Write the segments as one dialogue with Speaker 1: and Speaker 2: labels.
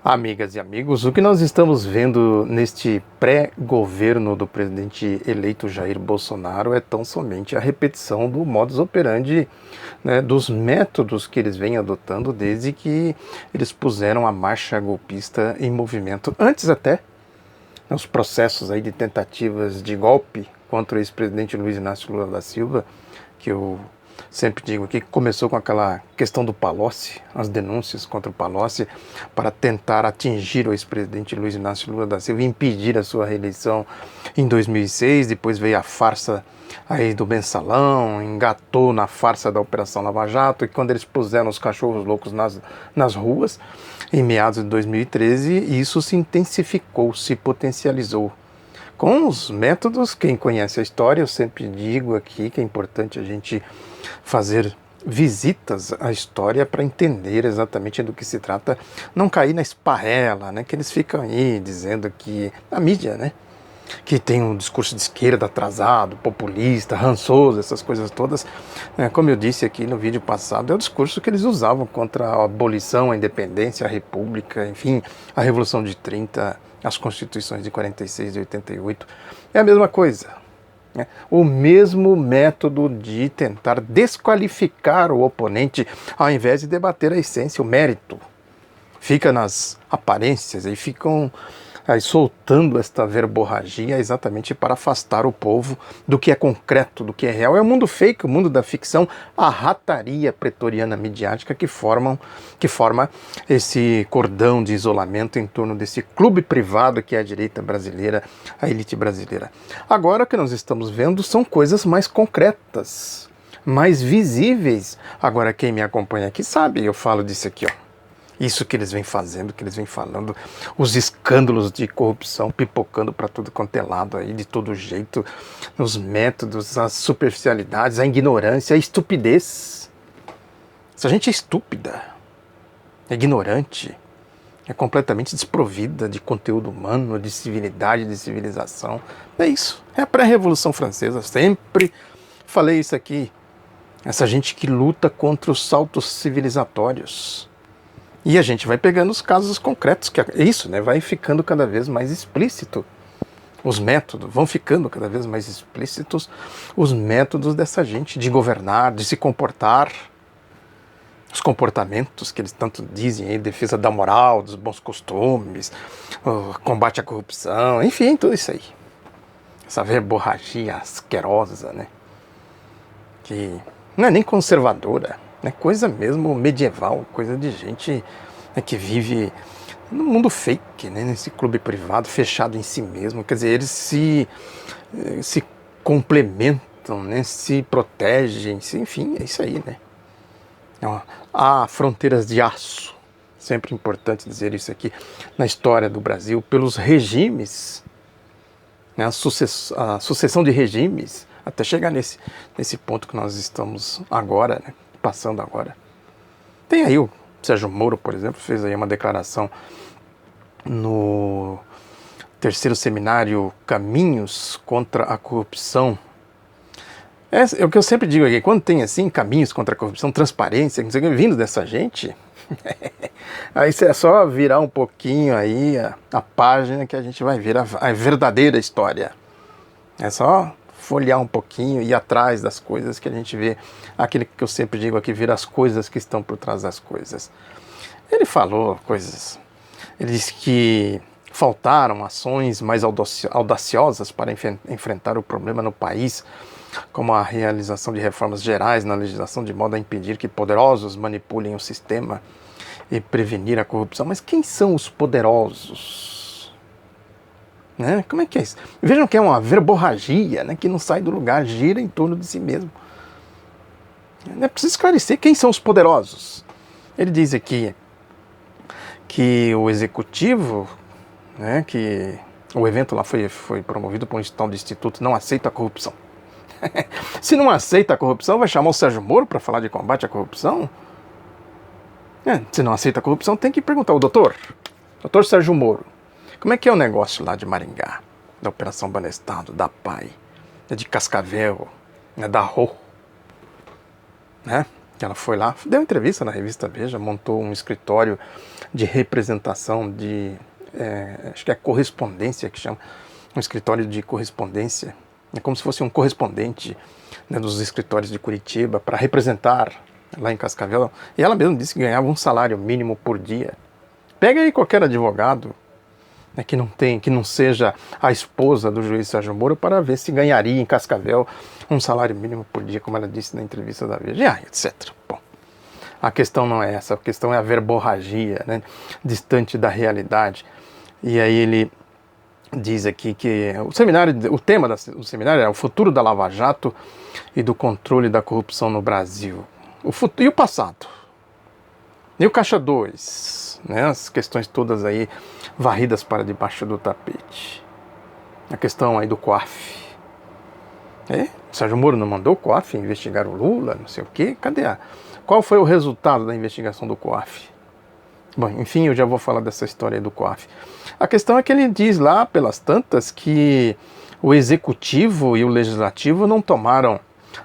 Speaker 1: Amigas e amigos, o que nós estamos vendo neste pré-governo do presidente eleito Jair Bolsonaro é tão somente a repetição do modus operandi, né, dos métodos que eles vêm adotando desde que eles puseram a marcha golpista em movimento. Antes até, os processos aí de tentativas de golpe contra o ex-presidente Luiz Inácio Lula da Silva, que eu sempre digo aqui, que começou com aquela questão do Palocci, as denúncias contra o Palocci, para tentar atingir o ex-presidente Luiz Inácio Lula da Silva e impedir a sua reeleição em 2006. Depois veio a farsa aí do Mensalão, engatou na farsa da Operação Lava Jato, e quando eles puseram os cachorros loucos nas ruas, em meados de 2013, isso se intensificou, se potencializou. Com os métodos, quem conhece a história, eu sempre digo aqui que é importante a gente fazer visitas à história para entender exatamente do que se trata, não cair na esparrela, né, que eles ficam aí dizendo que, a mídia, né, que tem um discurso de esquerda atrasado, populista, rançoso, essas coisas todas. Como eu disse aqui no vídeo passado, é o discurso que eles usavam contra a abolição, a independência, a república, enfim, a Revolução de 30, as constituições de 46 e 88. É a mesma coisa. O mesmo método de tentar desqualificar o oponente ao invés de debater a essência, o mérito. Fica nas aparências e ficam aí soltando esta verborragia exatamente para afastar o povo do que é concreto, do que é real. É o mundo fake, o mundo da ficção, a rataria pretoriana midiática que forma esse cordão de isolamento em torno desse clube privado que é a direita brasileira, a elite brasileira. Agora o que nós estamos vendo são coisas mais concretas, mais visíveis. Agora quem me acompanha aqui sabe, eu falo disso aqui, ó. Isso que eles vêm fazendo, que eles vêm falando, os escândalos de corrupção pipocando para tudo quanto é lado aí, de todo jeito, os métodos, as superficialidades, a ignorância, a estupidez. Essa gente é estúpida, é ignorante, é completamente desprovida de conteúdo humano, de civilidade, de civilização. É isso, é a pré-revolução francesa, sempre falei isso aqui. Essa gente que luta contra os saltos civilizatórios. E a gente vai pegando os casos concretos, que é isso, né? Vai ficando cada vez mais explícito. Os métodos vão ficando cada vez mais explícitos, os métodos dessa gente de governar, de se comportar, os comportamentos que eles tanto dizem aí, defesa da moral, dos bons costumes, combate à corrupção, enfim, tudo isso aí. Essa verborragia asquerosa, né? Que não é nem conservadora. É coisa mesmo medieval, coisa de gente, né, que vive no mundo fake, né, nesse clube privado, fechado em si mesmo. Quer dizer, eles se complementam, né, se protegem, enfim, é isso aí, né. Há fronteiras de aço, sempre importante dizer isso aqui, na história do Brasil, pelos regimes, né, a sucessão de regimes, até chegar nesse ponto que nós estamos agora, né, passando agora. Tem aí o Sérgio Moro, por exemplo, fez aí uma declaração no terceiro seminário Caminhos contra a Corrupção. É o que eu sempre digo aqui, quando tem assim, caminhos contra a corrupção, transparência, não sei o que, vindo dessa gente, aí é só virar um pouquinho aí a página que a gente vai ver a verdadeira história. É só folhear um pouquinho, ir atrás das coisas que a gente vê, aquele que eu sempre digo aqui, ver as coisas que estão por trás das coisas. Ele falou coisas, ele disse que faltaram ações mais audaciosas para enfrentar o problema no país, como a realização de reformas gerais na legislação de modo a impedir que poderosos manipulem o sistema e prevenir a corrupção. Mas quem são os poderosos? Né? Como é que é isso? Vejam que é uma verborragia, né, que não sai do lugar, gira em torno de si mesmo. É preciso esclarecer quem são os poderosos. Ele diz aqui que o executivo, né, que o evento lá foi promovido por um tal de instituto, não aceita a corrupção. Se não aceita a corrupção, vai chamar o Sérgio Moro para falar de combate à corrupção? Se não aceita a corrupção, tem que perguntar ao doutor Sérgio Moro. Como é que é o negócio lá de Maringá, da Operação Banestado, da PAI, de Cascavel, da Rô, né? Ela foi lá, deu entrevista na revista Veja, montou um escritório de representação de, acho que é correspondência que chama, um escritório de correspondência, é como se fosse um correspondente, né, dos escritórios de Curitiba para representar lá em Cascavel. E ela mesma disse que ganhava um salário mínimo por dia. Pega aí qualquer advogado, né, que não seja a esposa do juiz Sérgio Moro para ver se ganharia em Cascavel um salário mínimo por dia, como ela disse na entrevista da Veja, etc. Bom, a questão não é essa, a questão é a verborragia, né, distante da realidade. E aí ele diz aqui que o tema do seminário é o futuro da Lava Jato e do controle da corrupção no Brasil. E o passado? E o Caixa 2? Né, as questões todas aí varridas para debaixo do tapete. A questão aí do COAF. O Sérgio Moro não mandou o COAF investigar o Lula, não sei o quê. Qual foi o resultado da investigação do COAF? Bom, enfim, eu já vou falar dessa história aí do COAF. A questão é que ele diz lá, pelas tantas, que o Executivo e o Legislativo não tomaram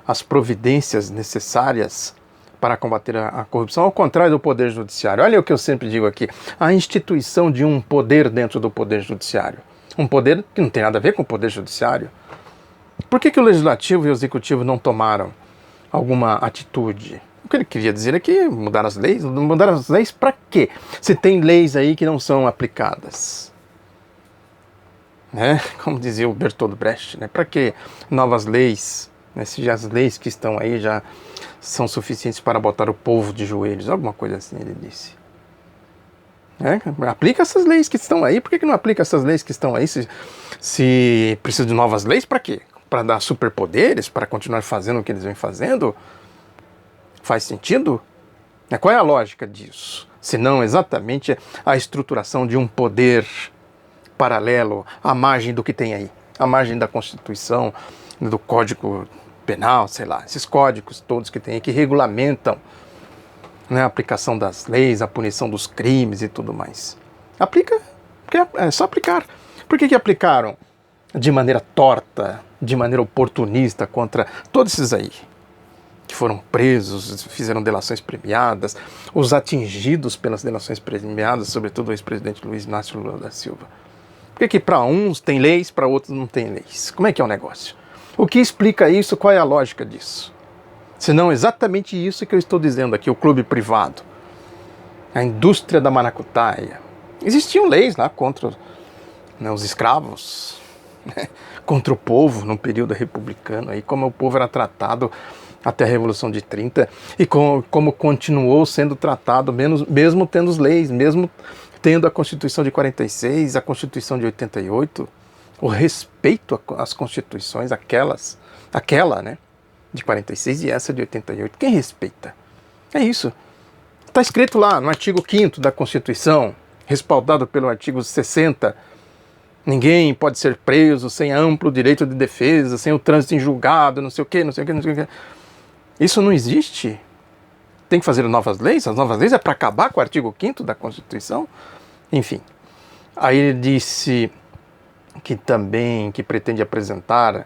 Speaker 1: as providências necessárias para combater a corrupção, ao contrário do Poder Judiciário. Olha o que eu sempre digo aqui, a instituição de um poder dentro do Poder Judiciário. Um poder que não tem nada a ver com o Poder Judiciário. Por que o Legislativo e o Executivo não tomaram alguma atitude? O que ele queria dizer é que mudar as leis. Mudar as leis para quê? Se tem leis aí que não são aplicadas. Né? Como dizia o Bertolt Brecht, né? Para que novas leis? Né? Se as leis que estão aí já são suficientes para botar o povo de joelhos. Alguma coisa assim ele disse. Aplica essas leis que estão aí. Por que não aplica essas leis que estão aí? Se precisa de novas leis, para quê? Para dar superpoderes? Para continuar fazendo o que eles vêm fazendo? Faz sentido? Qual é a lógica disso? Se não exatamente a estruturação de um poder paralelo à margem do que tem aí. À margem da Constituição, do Código Penal, sei lá. Esses códigos todos que tem aí que regulamentam, né, a aplicação das leis, a punição dos crimes e tudo mais. Aplica, é só aplicar. Por que aplicaram de maneira torta, de maneira oportunista contra todos esses aí? Que foram presos, fizeram delações premiadas, os atingidos pelas delações premiadas, sobretudo o ex-presidente Luiz Inácio Lula da Silva. Por que para uns tem leis, para outros não tem leis? Como é que é o negócio? O que explica isso? Qual é a lógica disso? Senão exatamente isso que eu estou dizendo aqui, o clube privado, a indústria da maracutaia. Existiam leis lá contra, né, os escravos, né, contra o povo no período republicano, aí, como o povo era tratado até a Revolução de 30 e como continuou sendo tratado, mesmo tendo as leis, mesmo tendo a Constituição de 46, a Constituição de 88, o respeito às constituições, aquela, né, de 46 e essa de 88. Quem respeita? É isso. Está escrito lá no artigo 5º da Constituição, respaldado pelo artigo 60, ninguém pode ser preso sem amplo direito de defesa, sem o trânsito em julgado, não sei o quê, não sei o quê, não sei o quê. Isso não existe. Tem que fazer novas leis? As novas leis é para acabar com o artigo 5º da Constituição? Enfim. Aí ele disse que também que pretende apresentar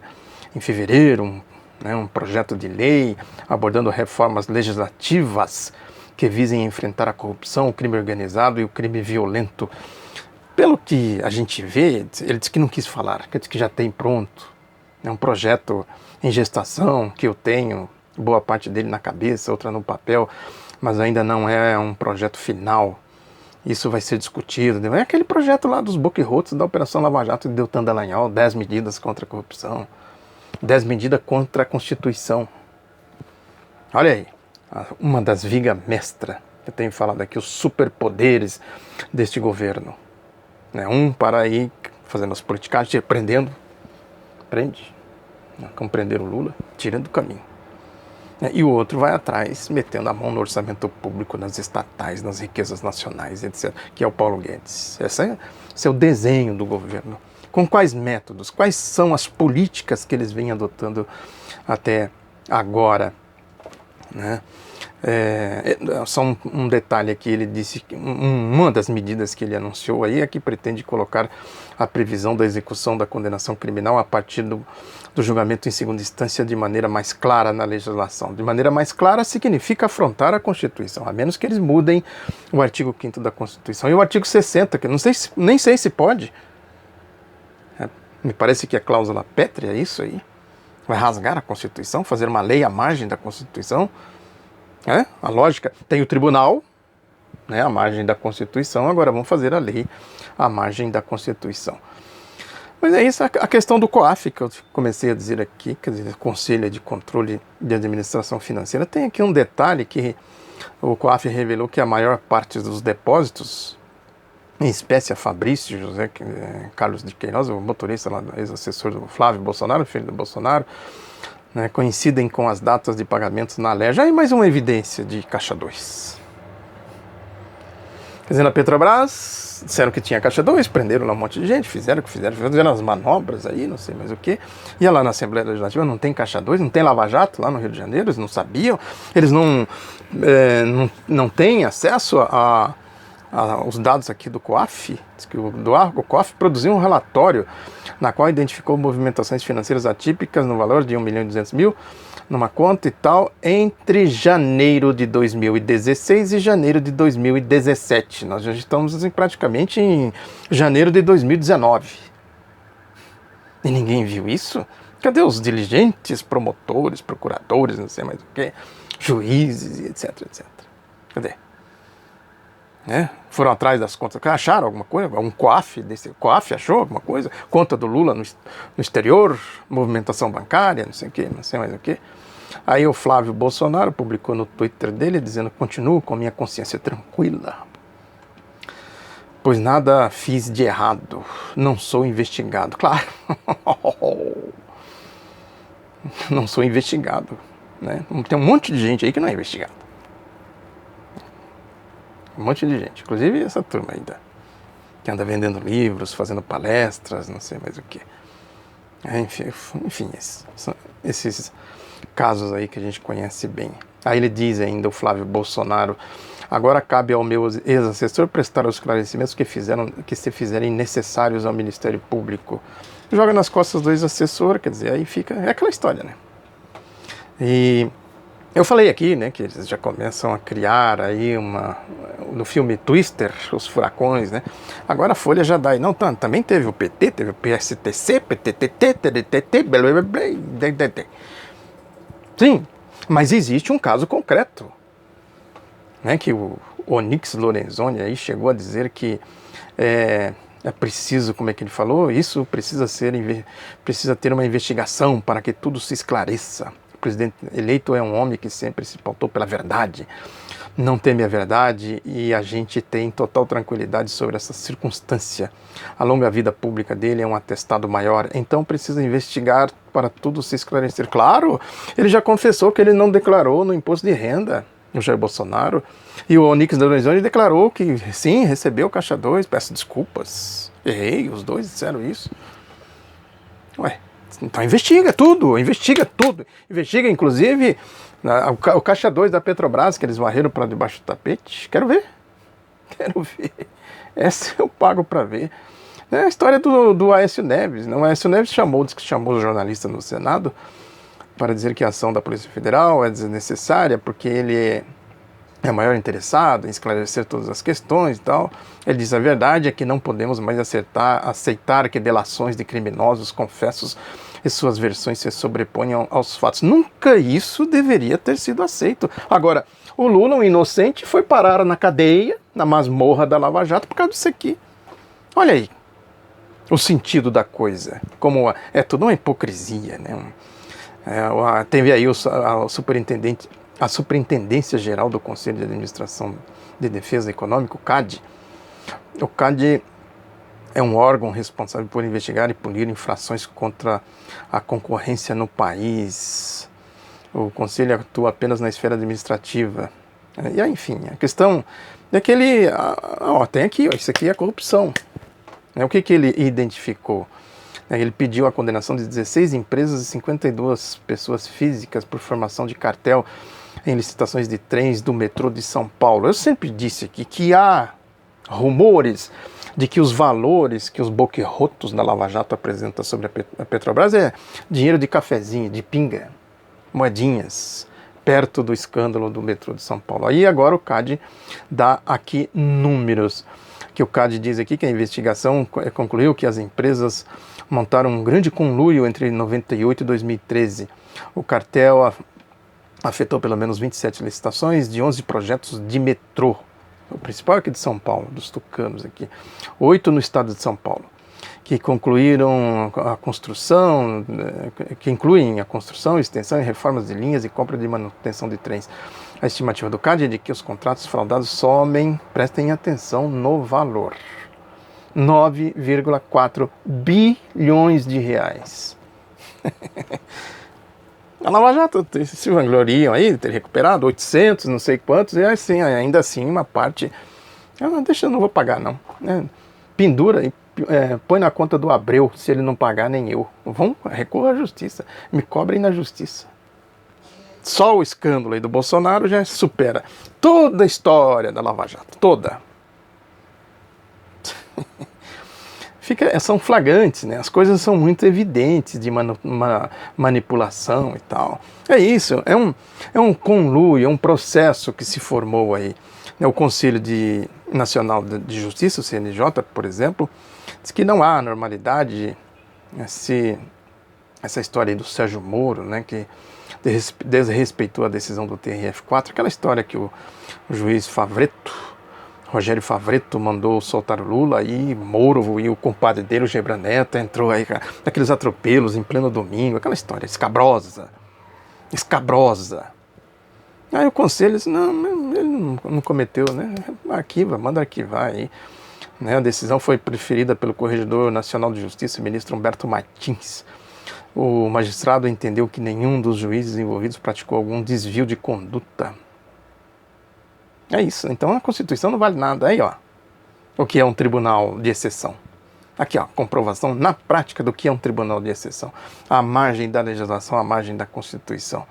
Speaker 1: em fevereiro um projeto de lei abordando reformas legislativas que visem enfrentar a corrupção, o crime organizado e o crime violento. Pelo que a gente vê, ele disse que não quis falar, que disse que já tem pronto. É um projeto em gestação que eu tenho, boa parte dele na cabeça, outra no papel, mas ainda não é um projeto final. Isso vai ser discutido. É aquele projeto lá dos boquirrotos da Operação Lava Jato de Deltan Dallagnol, 10 medidas contra a corrupção, 10 medidas contra a Constituição. Olha aí, uma das vigas mestra que eu tenho falado aqui, os superpoderes deste governo. Um para ir fazendo as politicagens, prende, como prender o Lula, tirando do caminho. E o outro vai atrás, metendo a mão no orçamento público, nas estatais, nas riquezas nacionais, etc., que é o Paulo Guedes. Esse é o desenho do governo. Com quais métodos? Quais são as políticas que eles vêm adotando até agora? né? Só um detalhe aqui, ele disse que uma das medidas que ele anunciou aí é que pretende colocar a previsão da execução da condenação criminal a partir do julgamento em segunda instância de maneira mais clara na legislação. De maneira mais clara significa afrontar a Constituição, a menos que eles mudem o artigo 5º da Constituição e o artigo 60, que eu não sei nem sei se pode. Me parece que é cláusula pétrea, é isso aí. Vai rasgar a Constituição, fazer uma lei à margem da Constituição. A lógica, tem o tribunal, né, à margem da Constituição, agora vamos fazer a lei à margem da Constituição. Mas é isso, a questão do COAF, que eu comecei a dizer aqui, quer dizer, Conselho de Controle de Administração Financeira, tem aqui um detalhe que o COAF revelou que a maior parte dos depósitos, em espécie a Fabrício José Carlos de Queiroz, o motorista lá, ex-assessor do Flávio Bolsonaro, filho do Bolsonaro, né, coincidem com as datas de pagamentos na LERJ. Aí mais uma evidência de Caixa 2. Quer dizer, na Petrobras, disseram que tinha Caixa 2, prenderam lá um monte de gente, fizeram as manobras aí, não sei mais o que. E lá na Assembleia Legislativa não tem Caixa 2, não tem Lava Jato lá no Rio de Janeiro, eles não sabiam, eles não têm acesso os dados aqui do COAF. Diz que o COAF produziu um relatório na qual identificou movimentações financeiras atípicas no valor de 1.200.000 numa conta e tal, entre janeiro de 2016 e janeiro de 2017. Nós já estamos praticamente em janeiro de 2019. E ninguém viu isso? Cadê os diligentes, promotores, procuradores, não sei mais o que, juízes, etc, etc. Cadê? Foram atrás das contas, acharam alguma coisa? Um COAF, COAF achou alguma coisa? Conta do Lula no exterior, movimentação bancária, não sei o que, não sei mais o que. Aí o Flávio Bolsonaro publicou no Twitter dele dizendo: continuo com minha consciência tranquila, pois nada fiz de errado, não sou investigado. Claro, não sou investigado, né? Tem um monte de gente aí que não é investigado. Um monte de gente, inclusive essa turma ainda, que anda vendendo livros, fazendo palestras, não sei mais o que. Enfim, esses casos aí que a gente conhece bem. Aí ele diz ainda, o Flávio Bolsonaro: agora cabe ao meu ex-assessor prestar os esclarecimentos que se fizerem necessários ao Ministério Público. Joga nas costas do ex-assessor, quer dizer, aí fica, é aquela história, né? E eu falei aqui, né, que eles já começam a criar aí no filme Twister, os furacões, né? Agora a Folha já dá aí, não, também teve o PT, teve o PSTC, PTTT, TDTT, sim, mas existe um caso concreto, né, que o Onyx Lorenzoni aí chegou a dizer que é preciso, como é que ele falou? Isso precisa ter uma investigação para que tudo se esclareça. O presidente eleito é um homem que sempre se pautou pela verdade, não teme a verdade, e a gente tem total tranquilidade sobre essa circunstância. A longa vida pública dele é um atestado maior, então precisa investigar para tudo se esclarecer. Claro, ele já confessou que ele não declarou no imposto de renda, o Jair Bolsonaro, e o Onyx Lorenzoni declarou que sim, recebeu Caixa 2, peço desculpas, errei, os dois disseram isso. Ué, então investiga tudo, investiga inclusive o Caixa 2 da Petrobras, que eles varreram para debaixo do tapete. Quero ver, essa eu pago para ver. É a história do Aécio Neves, né? O Aécio Neves chamou os jornalistas no Senado para dizer que a ação da Polícia Federal é desnecessária porque ele é o maior interessado em esclarecer todas as questões e tal. Ele diz: a verdade é que não podemos mais aceitar que delações de criminosos confessos e suas versões se sobreponham aos fatos. Nunca isso deveria ter sido aceito. Agora, o Lula, um inocente, foi parar na cadeia, na masmorra da Lava Jato, por causa disso aqui. Olha aí o sentido da coisa, como é tudo uma hipocrisia, né? Teve aí a Superintendência Geral do Conselho de Administração de Defesa Econômica, o CAD. O CAD é um órgão responsável por investigar e punir infrações contra a concorrência no país. O Conselho atua apenas na esfera administrativa. E aí, enfim, a questão é que ele... tem aqui, isso aqui é corrupção. O que ele identificou? Ele pediu a condenação de 16 empresas e 52 pessoas físicas por formação de cartel em licitações de trens do metrô de São Paulo. Eu sempre disse aqui que há rumores de que os valores que os boquirrotos da Lava Jato apresentam sobre a Petrobras é dinheiro de cafezinho, de pinga, moedinhas, perto do escândalo do metrô de São Paulo. Aí agora o CAD dá aqui números, que o CAD diz aqui que a investigação concluiu que as empresas montaram um grande conluio entre 98 e 2013. O cartel afetou pelo menos 27 licitações de 11 projetos de metrô. O principal é aqui de São Paulo, dos tucanos aqui. 8 no estado de São Paulo, que concluíram a construção, que incluem a construção, extensão e reformas de linhas e compra de manutenção de trens. A estimativa do CAD é de que os contratos fraudados somem, prestem atenção no valor, 9,4 bilhões de reais. A Lava Jato se vangloriam aí de ter recuperado 800, não sei quantos, e assim, ainda assim uma parte, eu não vou pagar não, pendura e põe na conta do Abreu, se ele não pagar nem eu. Vão, recorra à justiça, me cobrem na justiça. Só o escândalo aí do Bolsonaro já supera toda a história da Lava Jato, toda. São flagrantes, né? As coisas são muito evidentes de manipulação e tal. É isso, é um conluio, é um processo que se formou aí. O Conselho Nacional de Justiça, o CNJ, por exemplo, diz que não há normalidade, essa história aí do Sérgio Moro, né, que desrespeitou a decisão do TRF4, aquela história que o juiz Rogério Favretto mandou soltar o Lula, e Moro e o compadre dele, o Gebra Neto, entrou aí naqueles atropelos em pleno domingo, aquela história escabrosa. Aí o conselho disse, não, ele não cometeu, né? Manda arquivar aí. Né? A decisão foi preferida pelo Corregedor Nacional de Justiça, ministro Humberto Martins. O magistrado entendeu que nenhum dos juízes envolvidos praticou algum desvio de conduta. É isso, então a Constituição não vale nada. Aí, ó, o que é um tribunal de exceção. Aqui, ó, comprovação na prática do que é um tribunal de exceção. À margem da legislação, à margem da Constituição.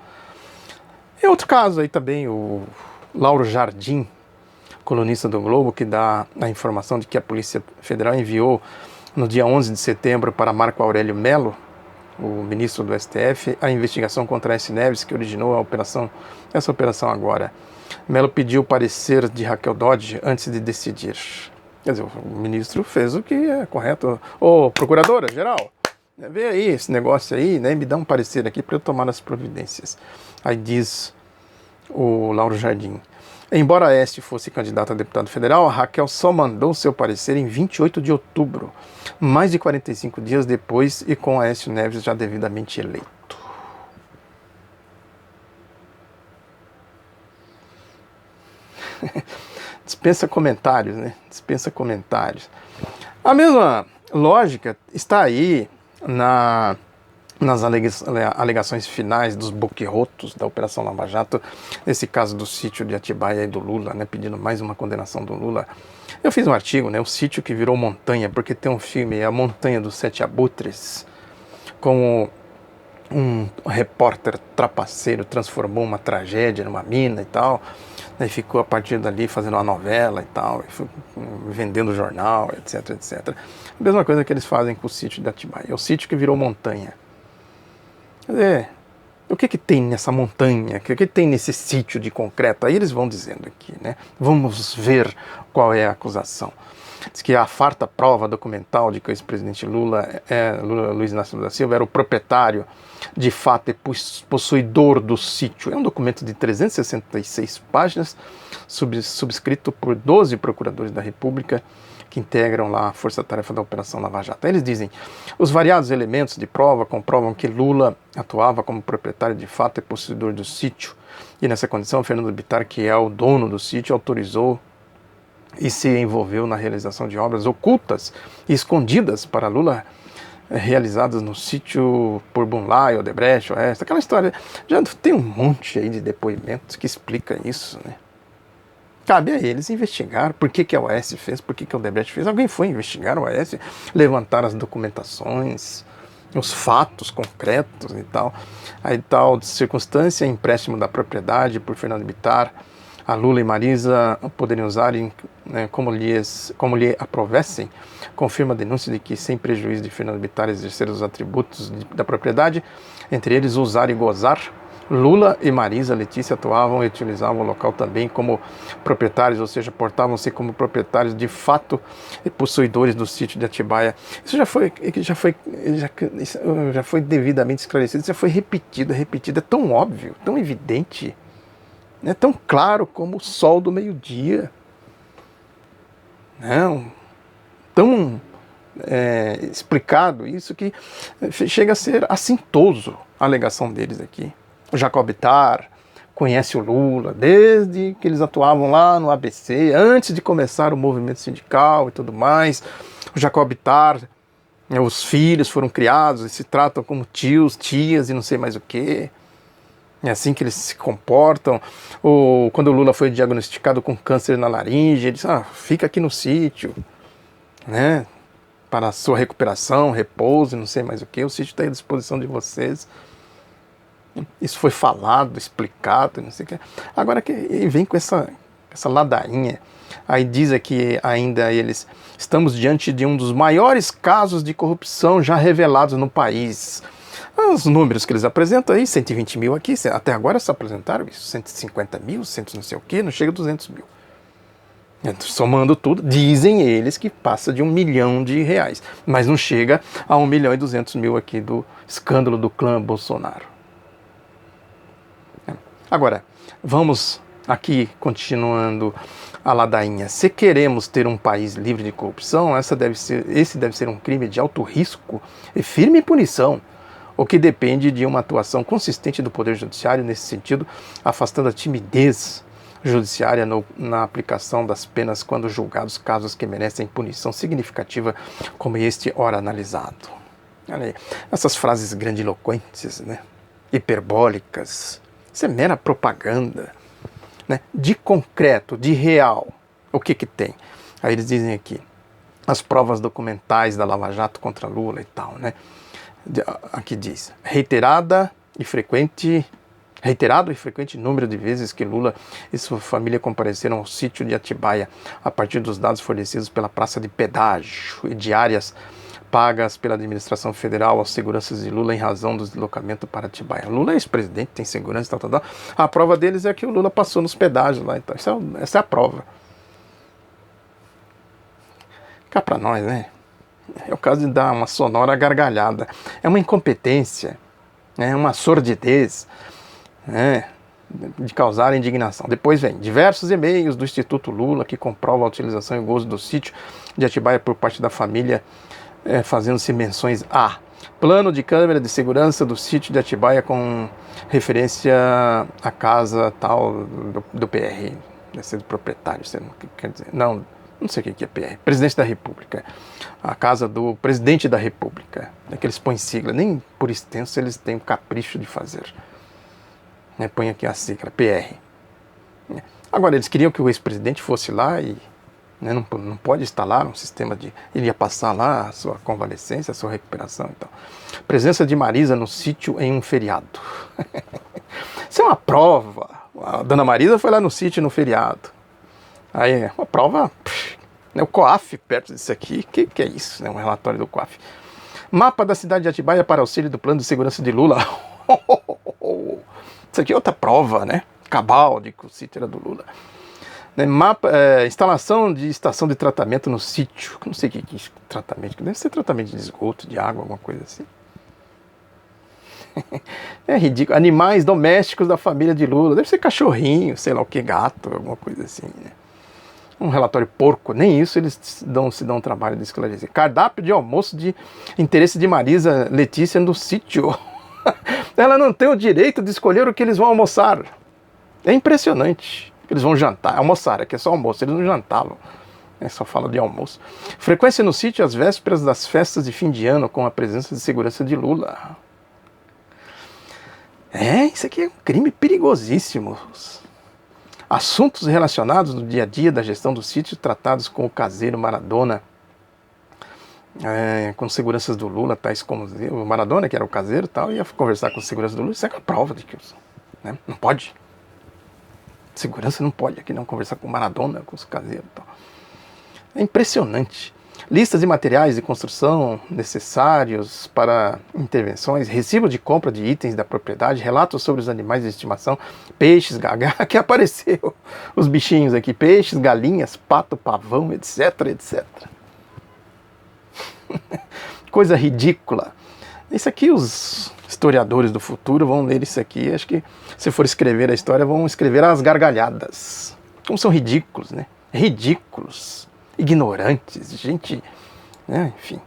Speaker 1: E outro caso aí também, o Lauro Jardim, colunista do Globo, que dá a informação de que a Polícia Federal enviou no dia 11 de setembro para Marco Aurélio Mello, o ministro do STF, a investigação contra S. Neves, que originou essa operação agora. Mello pediu o parecer de Raquel Dodge antes de decidir. Quer dizer, o ministro fez o que é correto. Ô, procuradora-geral, vê aí esse negócio aí, né, me dá um parecer aqui para eu tomar as providências. Aí diz o Lauro Jardim. Embora Aécio fosse candidato a deputado federal, a Raquel só mandou seu parecer em 28 de outubro, mais de 45 dias depois e com Aécio Neves já devidamente eleito. Dispensa comentários, né? Dispensa comentários. A mesma lógica está aí nas alegações finais dos boquirrotos da Operação Lava Jato, nesse caso do sítio de Atibaia e do Lula, né, pedindo mais uma condenação do Lula. Eu fiz um artigo, né, o sítio que virou montanha, porque tem um filme, A Montanha dos Sete Abutres, como um repórter trapaceiro transformou uma tragédia numa mina e tal, e ficou a partir dali fazendo uma novela e tal, e vendendo jornal, etc, etc. A mesma coisa que eles fazem com o sítio de Atibaia, é o sítio que virou montanha. Quer dizer, o que tem nessa montanha, o que tem nesse sítio de concreto? Aí eles vão dizendo aqui, né? Vamos ver qual é a acusação. Diz que há farta prova documental de que o ex-presidente Luiz Inácio Lula da Silva era o proprietário, de fato, e possuidor do sítio. É um documento de 366 páginas, subscrito por 12 procuradores da República, que integram lá a força-tarefa da Operação Lava Jato. Aí eles dizem, os variados elementos de prova comprovam que Lula atuava como proprietário de fato e possuidor do sítio, e nessa condição Fernando Bittar, que é o dono do sítio, autorizou e se envolveu na realização de obras ocultas e escondidas para Lula, realizadas no sítio por Bunlai, Odebrecht, Oeste, aquela história. Já tem um monte aí de depoimentos que explica isso, né? Cabe a eles investigar por que a Oeste fez, por que a Odebrecht fez. Alguém foi investigar a Oeste, levantar as documentações, os fatos concretos e tal. Aí tal circunstância, empréstimo da propriedade por Fernando Bittar, a Lula e Marisa poderiam usar né, como lhe aprovessem, confirma a denúncia de que, sem prejuízo de Fernando Bittar exercer os atributos da propriedade, entre eles usar e gozar, Lula e Marisa Letícia atuavam e utilizavam o local também como proprietários, ou seja, portavam-se como proprietários de fato e possuidores do sítio de Atibaia. Isso já foi devidamente esclarecido, isso já foi repetido, é tão óbvio, tão evidente, é tão claro como o sol do meio-dia. Não, tão explicado isso que chega a ser assintoso a alegação deles aqui. O Jacob Bittar conhece o Lula desde que eles atuavam lá no ABC, antes de começar o movimento sindical e tudo mais. O Jacob Bittar, os filhos foram criados e se tratam como tios, tias e não sei mais o que. É assim que eles se comportam. Quando o Lula foi diagnosticado com câncer na laringe, ele disse, fica aqui no sítio, né, para a sua recuperação, repouso e não sei mais o que. O sítio está à disposição de vocês. Isso foi falado, explicado, não sei o que. Agora que ele vem com essa ladainha. Aí diz aqui ainda eles, estamos diante de um dos maiores casos de corrupção já revelados no país. Os números que eles apresentam aí, 120 mil aqui, até agora só apresentaram isso, 150 mil, 100 não sei o que, não chega a 200 mil. Somando tudo, dizem eles que passa de R$1 milhão, mas não chega a 1.200.000 aqui do escândalo do clã Bolsonaro. Agora, vamos aqui continuando a ladainha. Se queremos ter um país livre de corrupção, esse deve ser um crime de alto risco e firme punição, o que depende de uma atuação consistente do Poder Judiciário nesse sentido, afastando a timidez judiciária na aplicação das penas quando julgados casos que merecem punição significativa, como este ora analisado. Olha aí, essas frases grandiloquentes, né? Hiperbólicas. Isso é mera propaganda, né? De concreto, de real, o que tem? Aí eles dizem aqui, as provas documentais da Lava Jato contra Lula e tal, né? Aqui diz, reiterado e frequente número de vezes que Lula e sua família compareceram ao sítio de Atibaia, a partir dos dados fornecidos pela praça de pedágio e diárias pagas pela administração federal aos seguranças de Lula em razão do deslocamento para Atibaia. Lula é ex-presidente, tem segurança e tal. A prova deles é que o Lula passou nos pedágios lá. Então, essa é a prova. Cá para nós, né? É o caso de dar uma sonora gargalhada. É uma incompetência, é uma sordidez, né, de causar indignação. Depois vem diversos e-mails do Instituto Lula que comprovam a utilização e o gozo do sítio de Atibaia por parte da família, fazendo-se menções a plano de câmera de segurança do sítio de Atibaia com referência à casa tal do PR, deve ser do proprietário, quer dizer, não sei o que é PR, presidente da República, a casa do presidente da República, é que eles põem sigla, nem por extenso eles têm o capricho de fazer, né, põe aqui a sigla, PR. Agora, eles queriam que o ex-presidente fosse lá e, né, não pode instalar um sistema de... Ele ia passar lá a sua convalescência, a sua recuperação e tal. Presença de Marisa no sítio em um feriado. Isso é uma prova. A dona Marisa foi lá no sítio no feriado. Aí, uma prova... né, o COAF perto disso aqui. Que é isso? É um relatório do COAF. Mapa da cidade de Atibaia para auxílio do plano de segurança de Lula. Isso aqui é outra prova, né? Cabal de que o sítio era do Lula. Instalação de estação de tratamento no sítio. Não sei o que é isso, tratamento. Deve ser tratamento de esgoto, de água, alguma coisa assim. É ridículo. Animais domésticos da família de Lula. Deve ser cachorrinho, sei lá o que, gato, alguma coisa assim, né? Um relatório porco, nem isso eles se dão o trabalho de esclarecer. Cardápio de almoço de interesse de Marisa Letícia no sítio. Ela não tem o direito de escolher o que eles vão almoçar. É impressionante. Eles vão jantar, almoçar, aqui é só almoço, eles não jantavam. Só fala de almoço. Frequência no sítio às vésperas das festas de fim de ano com a presença de segurança de Lula. Isso aqui é um crime perigosíssimo. Assuntos relacionados no dia a dia da gestão do sítio tratados com o caseiro Maradona. com seguranças do Lula, tais como o Maradona, que era o caseiro e tal, ia conversar com segurança do Lula, isso é a prova de que, né, não pode. Segurança não pode aqui não conversar com o Maradona, com os caseiros e tal. É impressionante. Listas de materiais de construção necessários para intervenções, recibo de compra de itens da propriedade, relatos sobre os animais de estimação, peixes, que apareceu os bichinhos aqui, peixes, galinhas, pato, pavão, etc, etc. Coisa ridícula. Isso aqui os historiadores do futuro vão ler isso aqui, acho que se for escrever a história vão escrever as gargalhadas. Como são ridículos, né? Ridículos, ignorantes, gente, né? Enfim.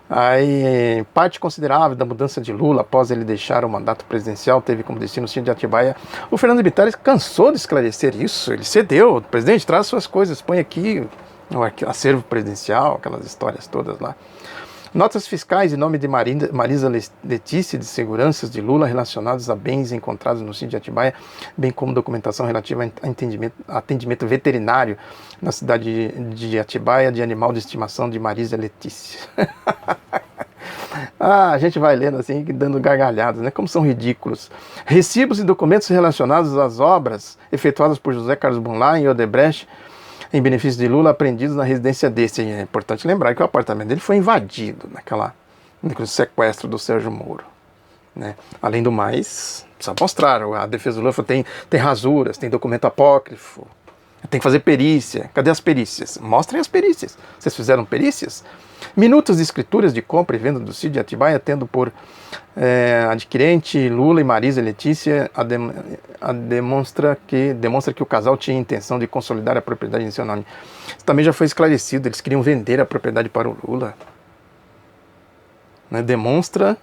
Speaker 1: Aí, parte considerável da mudança de Lula após ele deixar o mandato presidencial teve como destino o sítio de Atibaia. O Fernando Bittar cansou de esclarecer isso, ele cedeu. O presidente, traz suas coisas, põe aqui no acervo presidencial, aquelas histórias todas lá. Notas fiscais em nome de Marisa Letícia de seguranças de Lula relacionados a bens encontrados no sítio de Atibaia, bem como documentação relativa a atendimento veterinário na cidade de Atibaia de animal de estimação de Marisa Letícia. A gente vai lendo assim, dando gargalhadas, né? Como são ridículos. Recibos e documentos relacionados às obras efetuadas por José Carlos Bunlai e Odebrecht em benefício de Lula, apreendidos na residência desse. É importante lembrar que o apartamento dele foi invadido naquele sequestro do Sérgio Moro, né? Além do mais, precisa mostrar, a defesa do Lula tem rasuras, tem documento apócrifo, tem que fazer perícia. Cadê as perícias? Mostrem as perícias. Vocês fizeram perícias? Minutos de escrituras de compra e venda do sítio de Atibaia, tendo por adquirente Lula e Marisa Letícia, demonstra que o casal tinha intenção de consolidar a propriedade em seu nome. Isso também já foi esclarecido, eles queriam vender a propriedade para o Lula. Né? Demonstra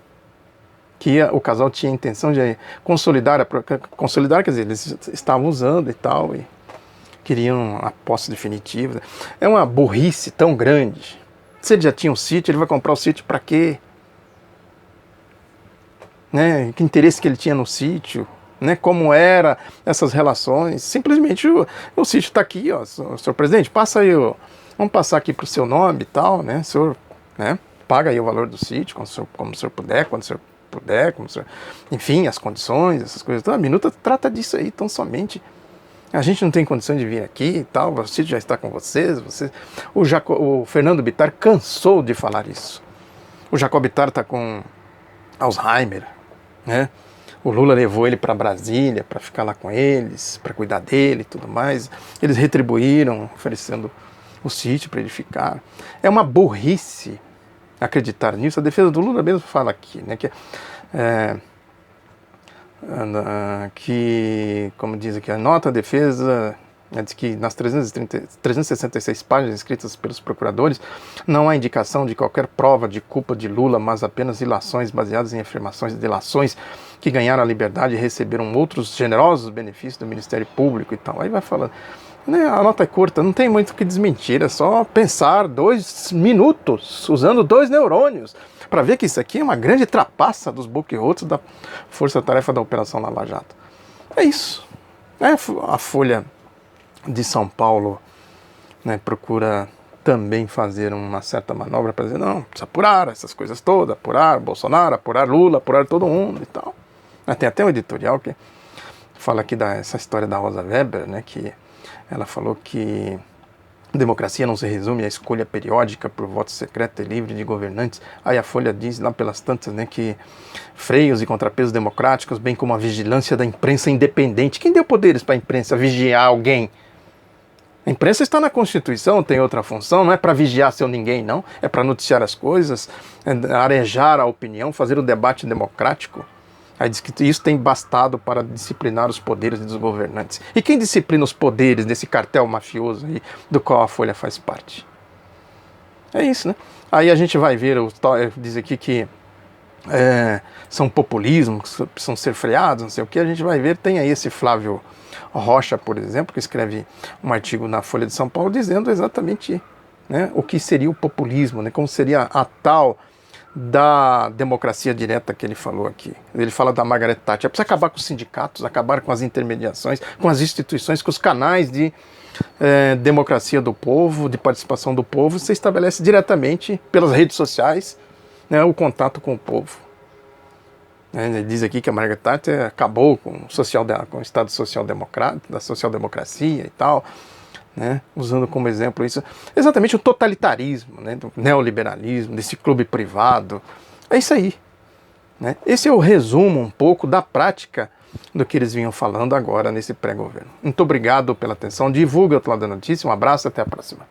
Speaker 1: que o casal tinha intenção de consolidar, quer dizer, eles estavam usando e tal, e queriam a posse definitiva. É uma burrice tão grande. Se ele já tinha um sítio, ele vai comprar o sítio para quê? Né? Que interesse que ele tinha no sítio? Né? Como eram essas relações? Simplesmente o sítio está aqui, ó, senhor presidente, passa aí, vamos passar aqui para o seu nome e tal, né? O senhor, né? Paga aí o valor do sítio, como o senhor puder, quando o senhor puder, enfim, as condições, essas coisas. Então, a minuta trata disso aí, tão somente. A gente não tem condição de vir aqui e tal, o sítio já está com vocês. O Fernando Bittar cansou de falar isso. O Jacob Bittar está com Alzheimer, né? O Lula levou ele para Brasília para ficar lá com eles, para cuidar dele e tudo mais. Eles retribuíram, oferecendo o sítio para ele ficar. É uma burrice acreditar nisso. A defesa do Lula mesmo fala aqui, né, que, como diz aqui, a nota de defesa diz que nas 366 páginas escritas pelos procuradores não há indicação de qualquer prova de culpa de Lula, mas apenas ilações baseadas em afirmações e delações que ganharam a liberdade e receberam outros generosos benefícios do Ministério Público e tal. Aí vai falando, né, a nota é curta, não tem muito o que desmentir, é só pensar 2 minutos, usando 2 neurônios, para ver que isso aqui é uma grande trapaça dos boquirotos da Força-Tarefa da Operação Lava Jato. É isso. A Folha de São Paulo, né, procura também fazer uma certa manobra para dizer, não, precisa apurar essas coisas todas, apurar Bolsonaro, apurar Lula, apurar todo mundo e tal. Tem até um editorial que fala aqui dessa história da Rosa Weber, né, que ela falou que democracia não se resume à escolha periódica por voto secreto e livre de governantes. Aí a Folha diz lá pelas tantas, né, que freios e contrapesos democráticos, bem como a vigilância da imprensa independente. Quem deu poderes para a imprensa vigiar alguém? A imprensa está na Constituição, tem outra função, não é para vigiar seu ninguém, não. É para noticiar as coisas, arejar a opinião, fazer o debate democrático. Aí diz que isso tem bastado para disciplinar os poderes dos governantes. E quem disciplina os poderes desse cartel mafioso aí, do qual a Folha faz parte? É isso, né? Aí a gente vai ver, diz aqui que são populismos, que precisam ser freados, não sei o que. A gente vai ver, tem aí esse Flávio Rocha, por exemplo, que escreve um artigo na Folha de São Paulo dizendo exatamente, né, o que seria o populismo, né, como seria a tal da democracia direta que ele falou aqui. Ele fala da Margaret Thatcher. Precisa acabar com os sindicatos, acabar com as intermediações, com as instituições, com os canais de democracia do povo, de participação do povo. Você estabelece diretamente pelas redes sociais, né, o contato com o povo. Ele diz aqui que a Margaret Thatcher acabou com o Estado social-democrata, da social-democracia e tal, né, usando como exemplo isso, exatamente o totalitarismo, né, do neoliberalismo, desse clube privado. É isso aí. Né? Esse é o resumo um pouco da prática do que eles vinham falando agora nesse pré-governo. Muito obrigado pela atenção. Divulgue o Outro Lado da Notícia. Um abraço e até a próxima.